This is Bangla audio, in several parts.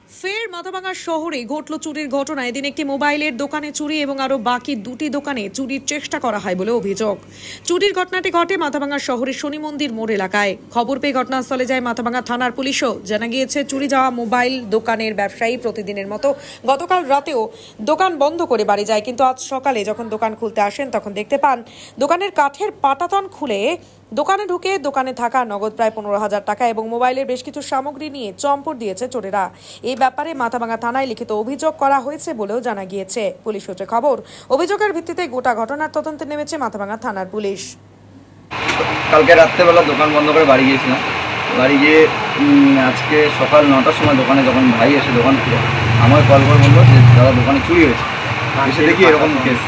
ফের মাথাভাঙা শহরে ঘটল চুরির ঘটনা। এদিন একটি মোবাইলের দোকানে চুরি এবং আরো বাকি দুটি দোকানে চুরির চেষ্টা করা হয় বলে অভিযোগ। চুরির ঘটনাটি ঘটে মাথাভাঙা শহরের শনি মন্দির মোড় এলাকায়। খবর পেয়ে ঘটনাস্থলে যায় মাথাভাঙা থানার পুলিশও। জানা গিয়েছে, চুরি যাওয়া মোবাইল দোকানের ব্যবসায়ী প্রতিদিনের মতো গতকাল রাতেও দোকান বন্ধ করে বাড়ি যায়, কিন্তু আজ সকালে যখন দোকান খুলতে আসেন তখন দেখতে পান দোকানের কাঠের পাটাতন খুলে দোকানে ঢুকে দোকানে থাকা নগদ প্রায় 15,000 টাকা এবং মোবাইলের বেশ কিছু সামগ্রী নিয়ে চম্পট দিয়েছে চোরেরা। এই ব্যাপারে মাথাভাঙা থানায় লিখিত অভিযোগ করা হয়েছে বলেও জানা গিয়েছে। পুলিশ সূত্রে খবর, অভিযোগের ভিত্তিতে গোটা ঘটনার তদন্তে নেমেছে মাথাভাঙা থানার পুলিশ। কালকে রাত্রেবেলা দোকান বন্ধ করে বাড়ি গিয়েছিলাম। বাড়ি গিয়ে আজকে সকাল 9টার সময় দোকানে যখন ভাই এসে দোকান খুলে আমার কল করে বললো যে দাদা দোকানে চুরি হয়েছে। এসে দেখি এরকম কেস,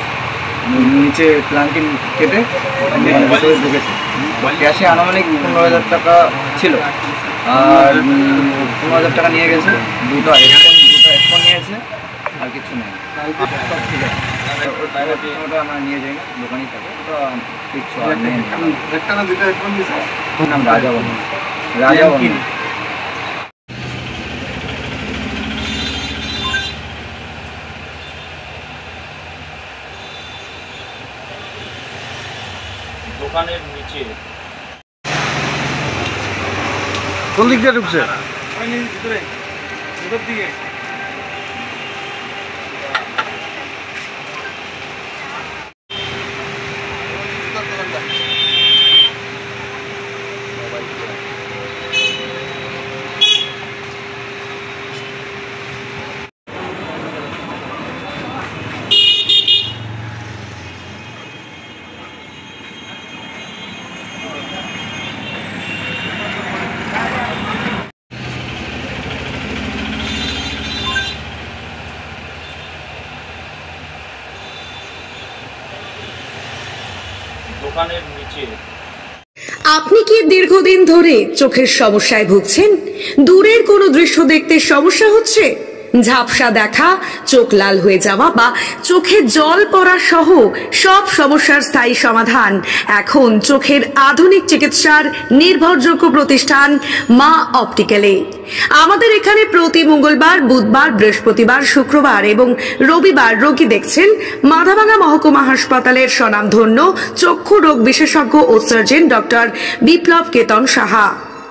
নিচে প্লাঙ্কিং কেটে দোকানের ভিতরে ঢুকেছে। ক্যাশে আনুমানিক 15,000 টাকা ছিল, আর 15,000 টাকা নিয়ে গেছে। দুটো হেডফোন নিয়েছে, আর কিছু নেই। সব ঠিক আছে, ওটা আমরা নিয়ে যাই না, দোকানেই থাকে। ওটা কিচ্ছু আর নেই। নাম রাজা বর্মন। রাজা বর্মন। দোকানের নিচে কোন দিক দিয়ে ঢুকছে? ভিতরে ভিতর দিকে দোকানের নিচে। আপনি কি দীর্ঘদিন ধরে চোখের সমস্যায় ভুগছেন? দূরের কোনো দৃশ্য দেখতে সমস্যা হচ্ছে? ঝাপসা দেখা, চোখ লাল হয়ে যাওয়া বা চোখে জল পড়া সহ সব সমস্যার স্থায়ী সমাধান এখন চোখের আধুনিক চিকিৎসার নির্ভরযোগ্য প্রতিষ্ঠান মা অপটিক্যালে। আমাদের এখানে প্রতি মঙ্গলবার, বুধবার, বৃহস্পতিবার, শুক্রবার এবং রবিবার রোগী দেখছেন মাথাভাঙা মহকুমা হাসপাতালের স্বনামধন্য চক্ষু রোগ বিশেষজ্ঞ ও সার্জন ডক্টর বিপ্লব কেতন সাহা।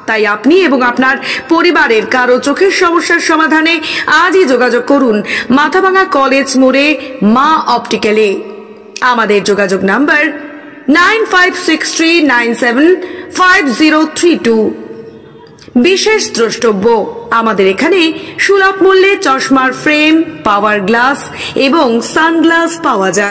তাই আপনি এবং আপনার পরিবারের কারো চোখের সমস্যার সমাধানে আজই যোগাযোগ করুন মাথাভাঙা কলেজ মোড়ে মা অপটিক্যালে। আমাদের যোগাযোগ নাম্বার 9563975032। বিশেষ দ্রষ্টব্য, আমাদের এখানে সুলভ মূল্যে চশমার ফ্রেম, পাওয়ার গ্লাস এবং সানগ্লাস পাওয়া যায়।